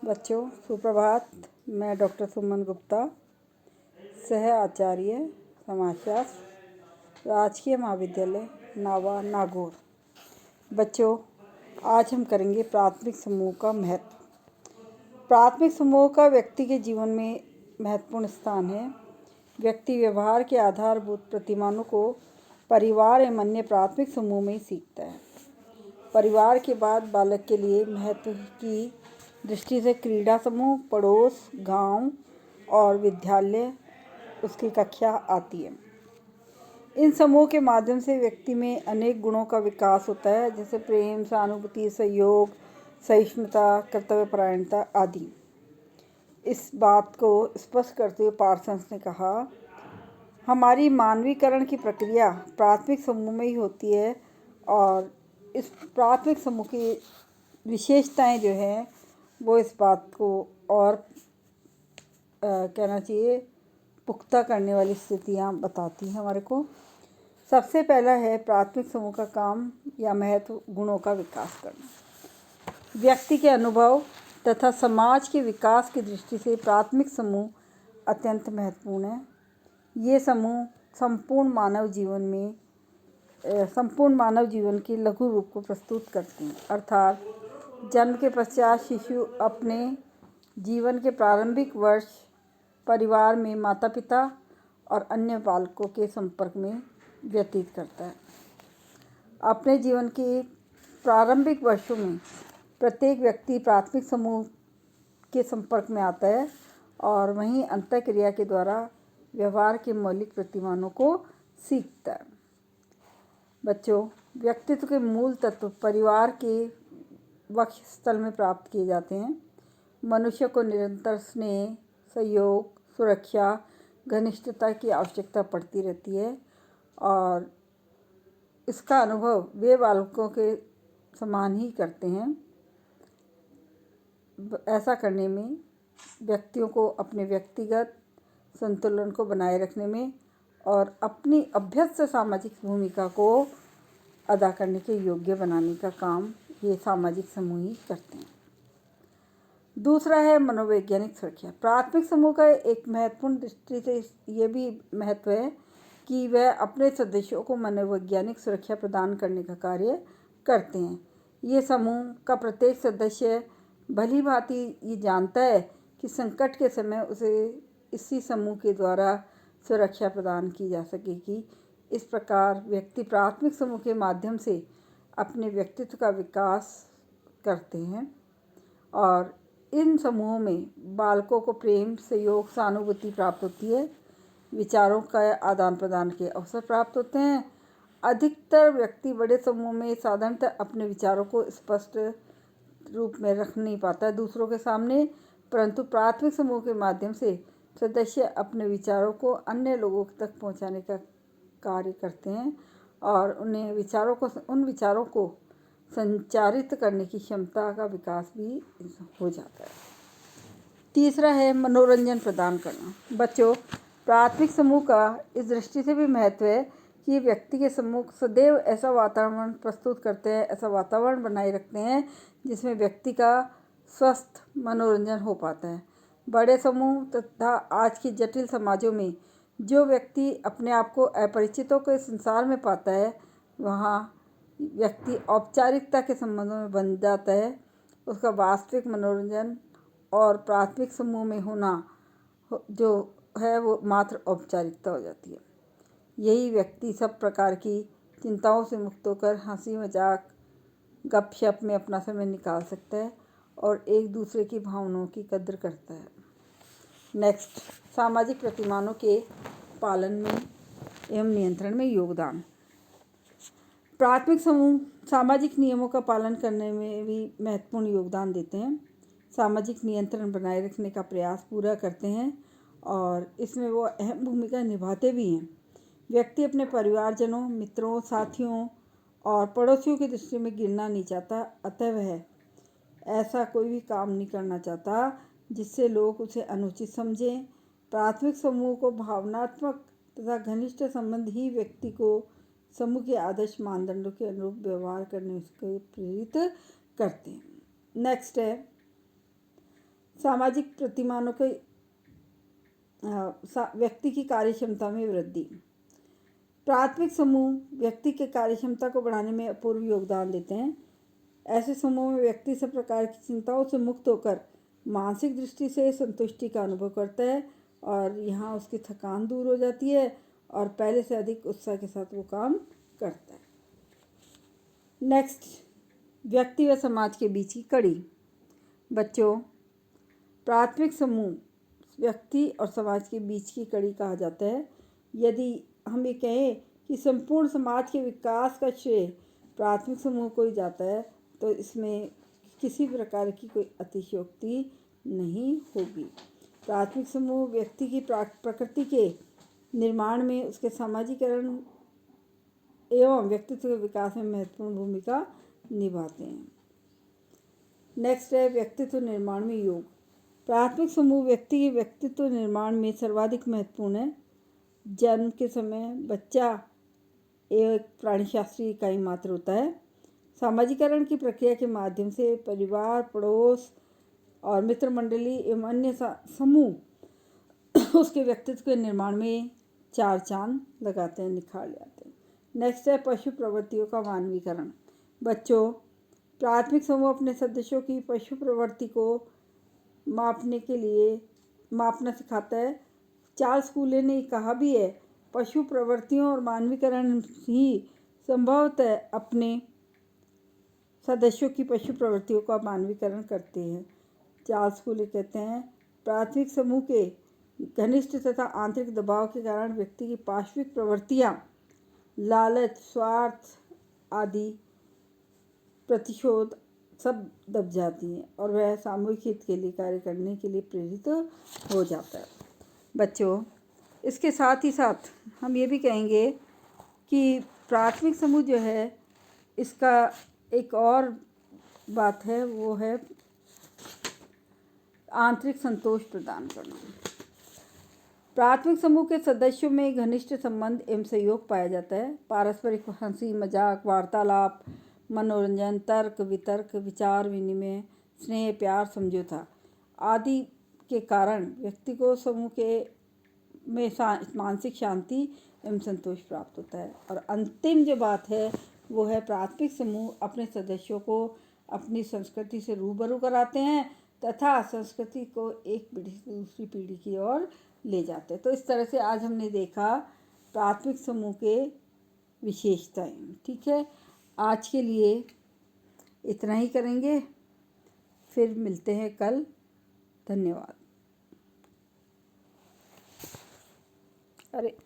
बच्चों सुप्रभात। मैं डॉक्टर सुमन गुप्ता, सह आचार्य समाजशास्त्र, राजकीय महाविद्यालय नावा नागौर। बच्चों आज हम करेंगे प्राथमिक समूह का महत्व। प्राथमिक समूह का व्यक्ति के जीवन में महत्वपूर्ण स्थान है। व्यक्ति व्यवहार के आधारभूत प्रतिमानों को परिवार एवं अन्य प्राथमिक समूह में ही सीखता है। परिवार के बाद बालक के लिए महत्व की दृष्टि से क्रीड़ा समूह, पड़ोस, गांव और विद्यालय उसकी कक्षा आती है। इन समूह के माध्यम से व्यक्ति में अनेक गुणों का विकास होता है, जैसे प्रेम, सहानुभूति, सहयोग, सहिष्णुता, कर्तव्यपरायणता आदि। इस बात को स्पष्ट करते हुए पार्सन्स ने कहा, हमारी मानवीकरण की प्रक्रिया प्राथमिक समूह में ही होती है और इस प्राथमिक समूह की विशेषताएं जो हैं वो इस बात को और कहना चाहिए पुख्ता करने वाली स्थितियां बताती हैं हमारे को। सबसे पहला है प्राथमिक समूह का काम या महत्व गुणों का विकास करना। व्यक्ति के अनुभव तथा समाज के विकास की दृष्टि से प्राथमिक समूह अत्यंत महत्वपूर्ण है। ये समूह संपूर्ण मानव जीवन के लघु रूप को प्रस्तुत करते हैं, अर्थात जन्म के पश्चात शिशु अपने जीवन के प्रारंभिक वर्ष परिवार में माता पिता और अन्य बालकों के संपर्क में व्यतीत करता है। अपने जीवन के प्रारंभिक वर्षों में प्रत्येक व्यक्ति प्राथमिक समूह के संपर्क में आता है और वहीं अंतःक्रिया के द्वारा व्यवहार के मौलिक प्रतिमानों को सीखता है। बच्चों व्यक्तित्व के मूल तत्व परिवार के वक्षस्थल में प्राप्त किए जाते हैं। मनुष्य को निरंतर स्नेह, सहयोग, सुरक्षा, घनिष्ठता की आवश्यकता पड़ती रहती है और इसका अनुभव वे बालकों के समान ही करते हैं। ऐसा करने में व्यक्तियों को अपने व्यक्तिगत संतुलन को बनाए रखने में और अपनी अभ्यस्त सामाजिक भूमिका को अदा करने के योग्य बनाने का काम ये सामाजिक समूह ही करते हैं। दूसरा है मनोवैज्ञानिक सुरक्षा। प्राथमिक समूह का एक महत्वपूर्ण दृष्टि से ये भी महत्व है कि वह अपने सदस्यों को मनोवैज्ञानिक सुरक्षा प्रदान करने का कार्य करते हैं। ये समूह का प्रत्येक सदस्य भली भांति ये जानता है कि संकट के समय उसे इसी समूह के द्वारा सुरक्षा प्रदान की जा सकेगी। इस प्रकार व्यक्ति प्राथमिक समूह के माध्यम से अपने व्यक्तित्व का विकास करते हैं और इन समूहों में बालकों को प्रेम, सहयोग, सहानुभूति प्राप्त होती है। विचारों का आदान प्रदान के अवसर प्राप्त होते हैं। अधिकतर व्यक्ति बड़े समूह में साधारणतः अपने विचारों को स्पष्ट रूप में रख नहीं पाता है दूसरों के सामने, परंतु प्राथमिक समूह के माध्यम से सदस्य अपने विचारों को अन्य लोगों तक पहुंचाने का कार्य करते हैं और उन विचारों को संचारित करने की क्षमता का विकास भी हो जाता है। तीसरा है मनोरंजन प्रदान करना। बच्चों प्राथमिक समूह का इस दृष्टि से भी महत्व है कि व्यक्ति के समूह सदैव ऐसा वातावरण प्रस्तुत करते हैं, ऐसा वातावरण बनाए रखते हैं जिसमें व्यक्ति का स्वस्थ मनोरंजन हो पाता है। बड़े समूह तथा आज की जटिल समाजों में जो व्यक्ति अपने आप को अपरिचितों के संसार में पाता है, वहाँ व्यक्ति औपचारिकता के संबंधों में बन जाता है। उसका वास्तविक मनोरंजन और प्राथमिक समूह में होना जो है वो मात्र औपचारिकता हो जाती है। यही व्यक्ति सब प्रकार की चिंताओं से मुक्त होकर हंसी मजाक गपशप में अपना समय निकाल सकता है और एक दूसरे की भावनाओं की कद्र करता है। नेक्स्ट, सामाजिक प्रतिमानों के पालन में एवं नियंत्रण में योगदान। प्राथमिक समूह सामाजिक नियमों का पालन करने में भी महत्वपूर्ण योगदान देते हैं। सामाजिक नियंत्रण बनाए रखने का प्रयास पूरा करते हैं और इसमें वो अहम भूमिका निभाते भी हैं। व्यक्ति अपने परिवारजनों, मित्रों, साथियों और पड़ोसियों की दृष्टि में गिरना नहीं चाहता, अतः वह ऐसा कोई भी काम नहीं करना चाहता जिससे लोग उसे अनुचित समझें। प्राथमिक समूह को भावनात्मक तथा घनिष्ठ संबंध ही व्यक्ति को समूह के आदर्श मानदंडों के अनुरूप व्यवहार करने को प्रेरित करते हैं। नेक्स्ट है सामाजिक प्रतिमानों के व्यक्ति की कार्यक्षमता में वृद्धि। प्राथमिक समूह व्यक्ति के कार्यक्षमता को बढ़ाने में अपूर्व योगदान देते हैं। ऐसे समूह में व्यक्ति सब प्रकार की चिंताओं से मुक्त होकर मानसिक दृष्टि से संतुष्टि का अनुभव करता है और यहाँ उसकी थकान दूर हो जाती है और पहले से अधिक उत्साह के साथ वो काम करता है। नेक्स्ट, व्यक्ति व समाज के बीच की कड़ी। बच्चों, प्राथमिक समूह व्यक्ति और समाज के बीच की कड़ी कहा जाता है। यदि हम ये कहें कि संपूर्ण समाज के विकास का श्रेय प्राथमिक समूह को ही जाता है तो इसमें किसी प्रकार की कोई अतिशयोक्ति नहीं होगी। प्राथमिक समूह व्यक्ति की प्रकृति के निर्माण में, उसके सामाजिकरण एवं व्यक्तित्व के विकास में महत्वपूर्ण भूमिका निभाते हैं। नेक्स्ट है व्यक्तित्व निर्माण में योग। प्राथमिक समूह व्यक्ति के व्यक्तित्व निर्माण में सर्वाधिक महत्वपूर्ण है। जन्म के समय बच्चा एक प्राणीशास्त्रीय इकाई मात्र होता है। सामाजिकरण की प्रक्रिया के माध्यम से परिवार, पड़ोस और मित्र मंडली एवं अन्य समूह उसके व्यक्तित्व के निर्माण में चार चांद लगाते हैं, निखार जाते हैं। नेक्स्ट है पशु प्रवृत्तियों का मानवीकरण। बच्चों, प्राथमिक समूह अपने सदस्यों की पशु प्रवृत्ति को मापना सिखाता है। चार्ल्स कूले ने कहा भी है, पशु प्रवृत्तियों और मानवीकरण ही संभवतः अपने सदस्यों की पशु प्रवृत्तियों का मानवीकरण करते हैं। चार्ल्स कूले कहते हैं, प्राथमिक समूह के घनिष्ठ तथा आंतरिक दबाव के कारण व्यक्ति की पार्श्विक प्रवृत्तियाँ, लालच, स्वार्थ आदि, प्रतिशोध सब दब जाती हैं और वह सामूहिक हित के लिए कार्य करने के लिए प्रेरित हो जाता है। बच्चों, इसके साथ ही साथ हम ये भी कहेंगे कि प्राथमिक समूह जो है, इसका एक और बात है, वो है आंतरिक संतोष प्रदान करना। प्राथमिक समूह के सदस्यों में घनिष्ठ संबंध एवं सहयोग पाया जाता है। पारस्परिक हंसी मजाक, वार्तालाप, मनोरंजन, तर्क वितर्क, विचार विनिमय, स्नेह, प्यार, समझौता आदि के कारण व्यक्ति को समूह के में मानसिक शांति एवं संतोष प्राप्त होता है। और अंतिम जो बात है वो है प्राथमिक समूह अपने सदस्यों को अपनी संस्कृति से रूबरू कराते हैं तथा संस्कृति को एक पीढ़ी से दूसरी पीढ़ी की ओर ले जाते हैं। तो इस तरह से आज हमने देखा प्राथमिक समूह के विशेषताएं। ठीक है, आज के लिए इतना ही करेंगे, फिर मिलते हैं कल। धन्यवाद। अरे